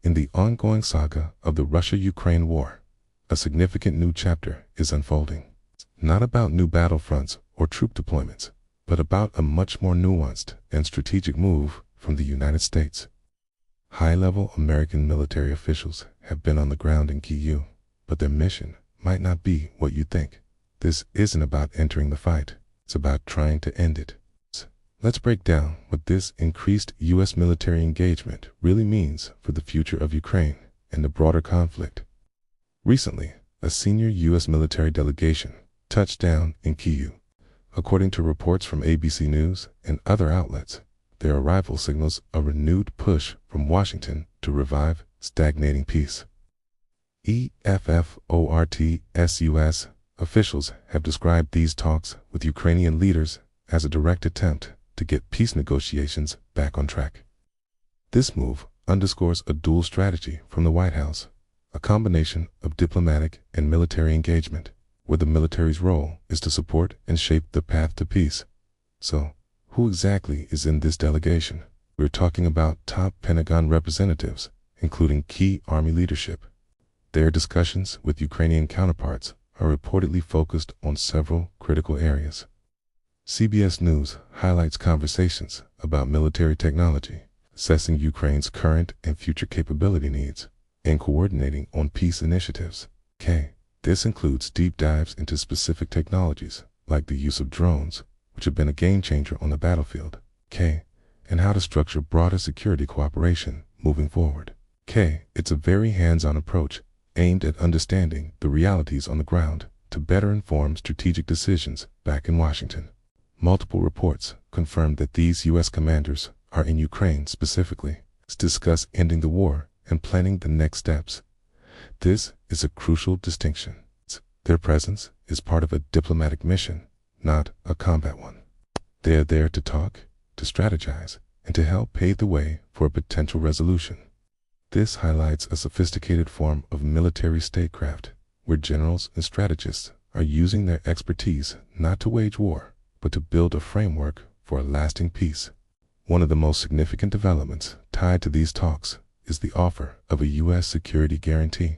In the ongoing saga of the Russia-Ukraine war, a significant new chapter is unfolding. Not about new battlefronts or troop deployments, but about a much more nuanced and strategic move from the United States. High-level American military officials have been on the ground in Kyiv, but their mission might not be what you think. This isn't about entering the fight, it's about trying to end it. Let's break down what this increased U.S. military engagement really means for the future of Ukraine and the broader conflict. Recently, a senior U.S. military delegation touched down in Kyiv. According to reports from ABC News and other outlets, their arrival signals a renewed push from Washington to revive stagnating peace. EFFORTSUS officials have described these talks with Ukrainian leaders as a direct attempt to get peace negotiations back on track. This move underscores a dual strategy from the White House, a combination of diplomatic and military engagement, where the military's role is to support and shape the path to peace. So, who exactly is in this delegation? We're talking about top Pentagon representatives, including key Army leadership. Their discussions with Ukrainian counterparts are reportedly focused on several critical areas. CBS News highlights conversations about military technology, assessing Ukraine's current and future capability needs, and coordinating on peace initiatives. This includes deep dives into specific technologies, like the use of drones, which have been a game changer on the battlefield, and how to structure broader security cooperation moving forward. It's a very hands-on approach aimed at understanding the realities on the ground to better inform strategic decisions back in Washington. Multiple reports confirm that these U.S. commanders are in Ukraine specifically to discuss ending the war and planning the next steps. This is a crucial distinction. Their presence is part of a diplomatic mission, not a combat one. They are there to talk, to strategize, and to help pave the way for a potential resolution. This highlights a sophisticated form of military statecraft, where generals and strategists are using their expertise not to wage war, but to build a framework for a lasting peace. One of the most significant developments tied to these talks is the offer of a U.S. security guarantee.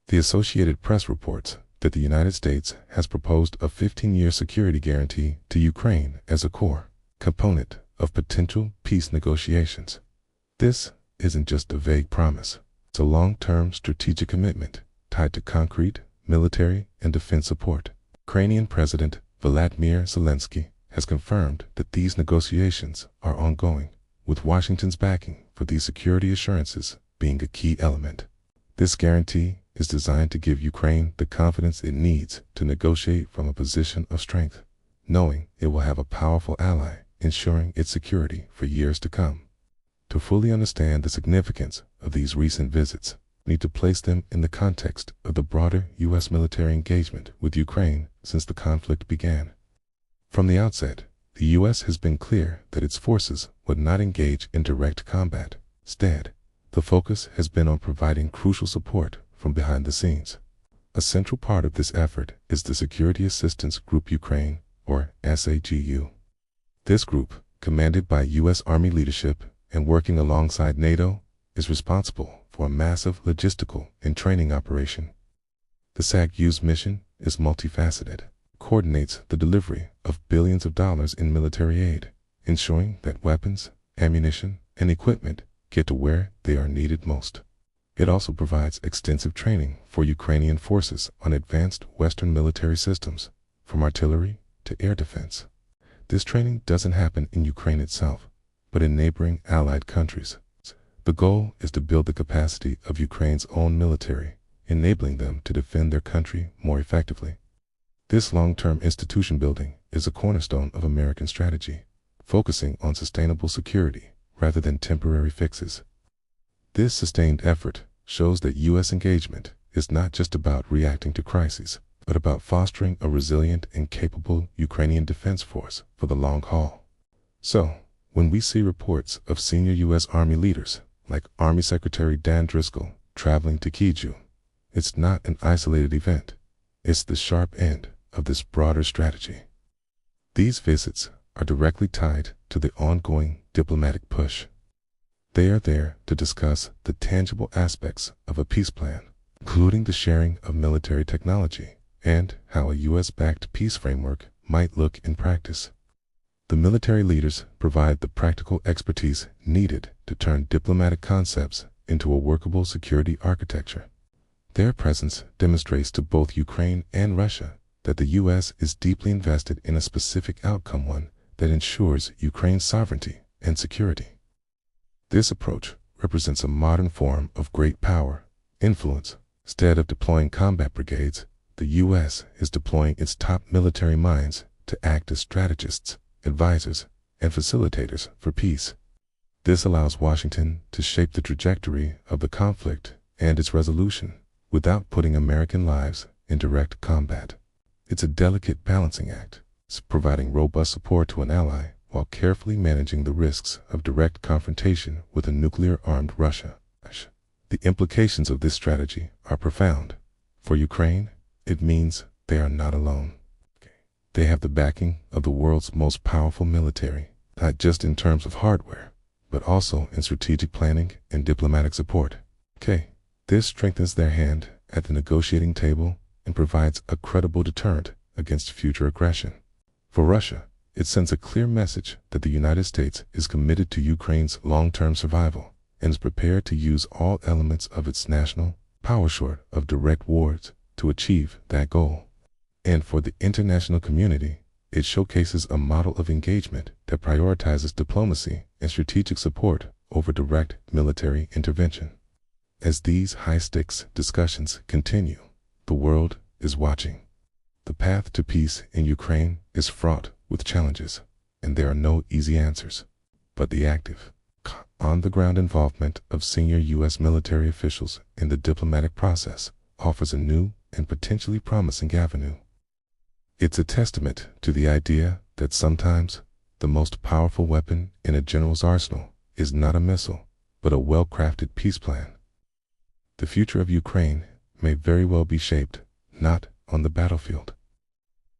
The Associated Press reports that the United States has proposed a 15-year security guarantee to Ukraine as a core component of potential peace negotiations. This isn't just a vague promise, it's a long-term strategic commitment tied to concrete military and defense support. Ukrainian President Volodymyr Zelensky has confirmed that these negotiations are ongoing, with Washington's backing for these security assurances being a key element. This guarantee is designed to give Ukraine the confidence it needs to negotiate from a position of strength, knowing it will have a powerful ally ensuring its security for years to come. To fully understand the significance of these recent visits, we need to place them in the context of the broader U.S. military engagement with Ukraine since the conflict began. From the outset, the U.S. has been clear that its forces would not engage in direct combat. Instead, the focus has been on providing crucial support from behind the scenes. A central part of this effort is the Security Assistance Group Ukraine, or SAGU. This group, commanded by U.S. Army leadership and working alongside NATO, is responsible for a massive logistical and training operation. The SAGU's mission is multifaceted, coordinates the delivery of billions of dollars in military aid, ensuring that weapons, ammunition, and equipment get to where they are needed most. It also provides extensive training for Ukrainian forces on advanced Western military systems, from artillery to air defense. This training doesn't happen in Ukraine itself, but in neighboring allied countries. The goal is to build the capacity of Ukraine's own military, enabling them to defend their country more effectively. This long-term institution building is a cornerstone of American strategy, focusing on sustainable security rather than temporary fixes. This sustained effort shows that U.S. engagement is not just about reacting to crises, but about fostering a resilient and capable Ukrainian defense force for the long haul. So, when we see reports of senior U.S. Army leaders, like Army Secretary Dan Driscoll, traveling to Kyiv, it's not an isolated event. It's the sharp end of this broader strategy. These visits are directly tied to the ongoing diplomatic push. They are there to discuss the tangible aspects of a peace plan, including the sharing of military technology and how a U.S.-backed peace framework might look in practice. The military leaders provide the practical expertise needed to turn diplomatic concepts into a workable security architecture. Their presence demonstrates to both Ukraine and Russia that the U.S. is deeply invested in a specific outcome, one that ensures Ukraine's sovereignty and security. This approach represents a modern form of great power, influence. Instead of deploying combat brigades, the U.S. is deploying its top military minds to act as strategists, advisors, and facilitators for peace. This allows Washington to shape the trajectory of the conflict and its resolution without putting American lives in direct combat. It's a delicate balancing act, providing robust support to an ally while carefully managing the risks of direct confrontation with a nuclear-armed Russia. The implications of this strategy are profound. For Ukraine, it means they are not alone. They have the backing of the world's most powerful military, not just in terms of hardware, but also in strategic planning and diplomatic support. This strengthens their hand at the negotiating table and provides a credible deterrent against future aggression. For Russia, it sends a clear message that the United States is committed to Ukraine's long-term survival and is prepared to use all elements of its national power short of direct wars to achieve that goal. And for the international community, it showcases a model of engagement that prioritizes diplomacy and strategic support over direct military intervention. As these high-stakes discussions continue, the world is watching. The path to peace in Ukraine is fraught with challenges, and there are no easy answers. But the active, on-the-ground involvement of senior U.S. military officials in the diplomatic process offers a new and potentially promising avenue. It's a testament to the idea that sometimes the most powerful weapon in a general's arsenal is not a missile, but a well-crafted peace plan. The future of Ukraine may very well be shaped not on the battlefield,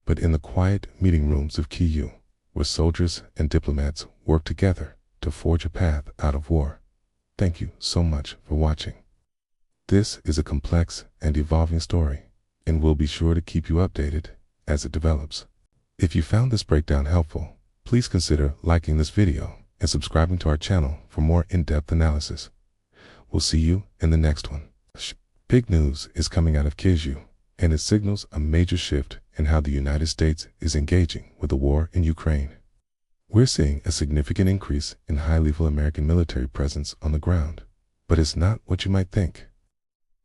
but in the quiet meeting rooms of Kyiv, where soldiers and diplomats work together to forge a path out of war. Thank you so much for watching. This is a complex and evolving story, and we'll be sure to keep you updated as it develops. If you found this breakdown helpful, please consider liking this video and subscribing to our channel for more in-depth analysis. We'll see you in the next one. Big news is coming out of Kyiv, and it signals a major shift in how the United States is engaging with the war in Ukraine. We're seeing a significant increase in high-level American military presence on the ground, but it's not what you might think.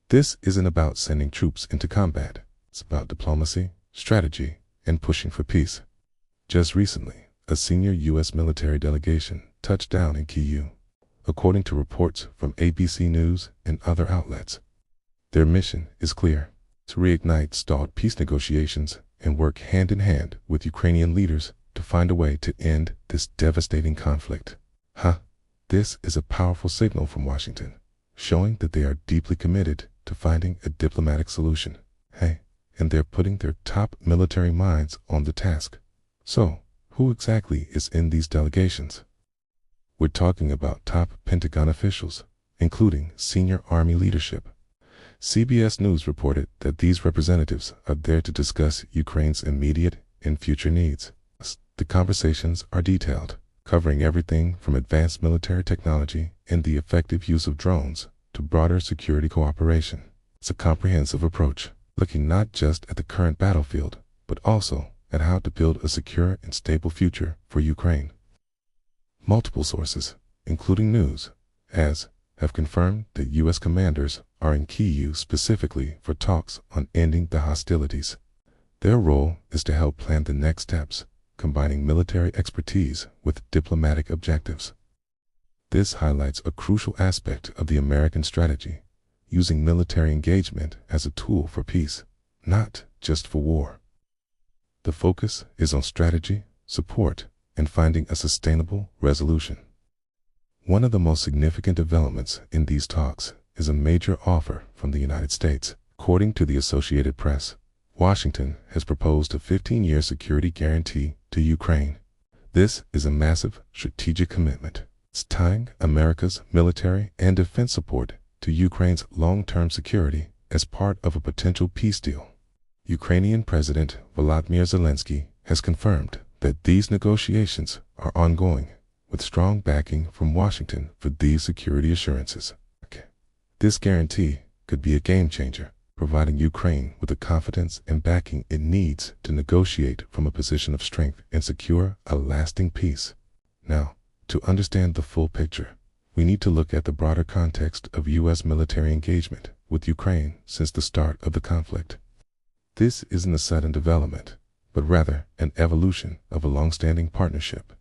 This isn't about sending troops into combat. It's about diplomacy, strategy, and pushing for peace. Just recently, a senior U.S. military delegation touched down in Kyiv, according to reports from ABC News and other outlets. Their mission is clear: to reignite stalled peace negotiations and work hand-in-hand with Ukrainian leaders to find a way to end this devastating conflict. This is a powerful signal from Washington, showing that they are deeply committed to finding a diplomatic solution. And they're putting their top military minds on the task. So, who exactly is in these delegations? We're talking about top Pentagon officials, including senior Army leadership. CBS News reported that these representatives are there to discuss Ukraine's immediate and future needs. The conversations are detailed, covering everything from advanced military technology and the effective use of drones to broader security cooperation. It's a comprehensive approach, looking not just at the current battlefield, but also at how to build a secure and stable future for Ukraine. Multiple sources, including news, have confirmed that U.S. commanders are in Kyiv specifically for talks on ending the hostilities. Their role is to help plan the next steps, combining military expertise with diplomatic objectives. This highlights a crucial aspect of the American strategy, using military engagement as a tool for peace, not just for war. The focus is on strategy, support, and finding a sustainable resolution. One of the most significant developments in these talks is a major offer from the United States. According to the Associated Press, Washington has proposed a 15-year security guarantee to Ukraine. This is a massive strategic commitment, tying America's military and defense support to Ukraine's long-term security as part of a potential peace deal. Ukrainian President Volodymyr Zelensky has confirmed that these negotiations are ongoing, with strong backing from Washington for these security assurances. This guarantee could be a game changer, providing Ukraine with the confidence and backing it needs to negotiate from a position of strength and secure a lasting peace. Now, to understand the full picture, we need to look at the broader context of U.S. military engagement with Ukraine since the start of the conflict. This isn't a sudden development, but rather an evolution of a long-standing partnership.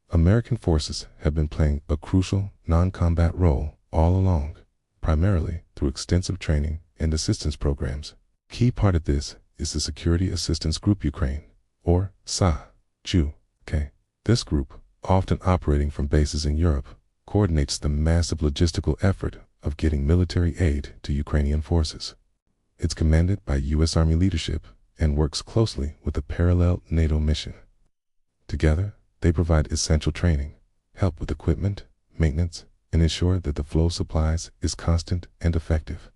American forces have been playing a crucial non-combat role all along, primarily through extensive training and assistance programs. Key part of this is the Security Assistance Group Ukraine, or SAGU. This group, often operating from bases in Europe, coordinates the massive logistical effort of getting military aid to Ukrainian forces. It's commanded by U.S. Army leadership and works closely with a parallel NATO mission. Together, they provide essential training, help with equipment, maintenance, and ensure that the flow of supplies is constant and effective.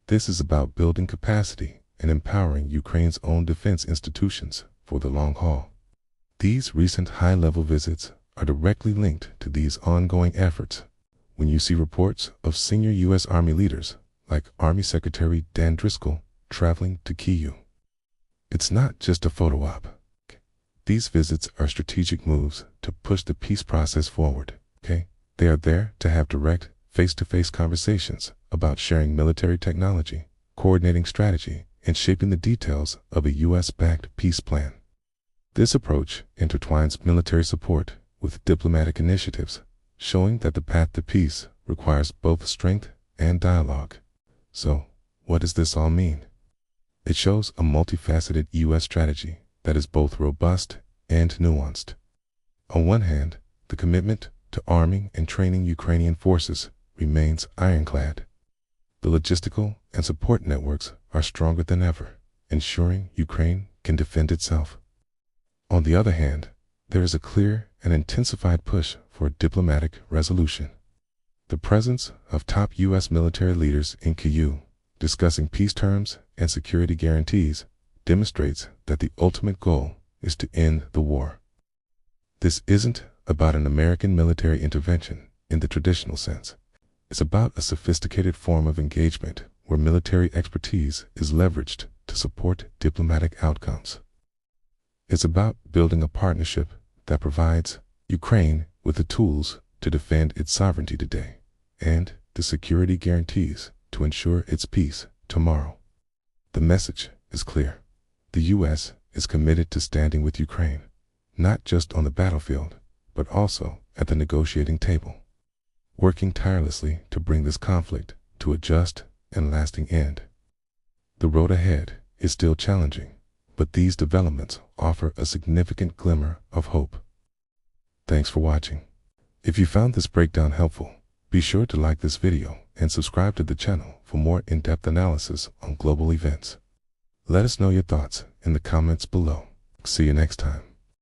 This is about building capacity and empowering Ukraine's own defense institutions for the long haul. These recent high-level visits are directly linked to these ongoing efforts. When you see reports of senior U.S. Army leaders, like Army Secretary Dan Driscoll, traveling to Kyiv, it's not just a photo op. These visits are strategic moves to push the peace process forward. They are there to have direct, face-to-face conversations about sharing military technology, coordinating strategy, and shaping the details of a U.S.-backed peace plan. This approach intertwines military support with diplomatic initiatives, showing that the path to peace requires both strength and dialogue. So, what does this all mean? It shows a multifaceted U.S. strategy that is both robust and nuanced. On one hand, the commitment to arming and training Ukrainian forces remains ironclad. The logistical and support networks are stronger than ever, ensuring Ukraine can defend itself. On the other hand, there is a clear and intensified push for diplomatic resolution. The presence of top U.S. military leaders in Kyiv, discussing peace terms and security guarantees, demonstrates that the ultimate goal is to end the war. This isn't about an American military intervention in the traditional sense. It's about a sophisticated form of engagement where military expertise is leveraged to support diplomatic outcomes. It's about building a partnership that provides Ukraine with the tools to defend its sovereignty today and the security guarantees to ensure its peace tomorrow. The message is clear. The U.S. is committed to standing with Ukraine, not just on the battlefield, but also at the negotiating table, working tirelessly to bring this conflict to a just and lasting end. The road ahead is still challenging, but these developments offer a significant glimmer of hope. Thanks for watching. If you found this breakdown helpful, be sure to like this video and subscribe to the channel for more in-depth analysis on global events. Let us know your thoughts in the comments below. See you next time.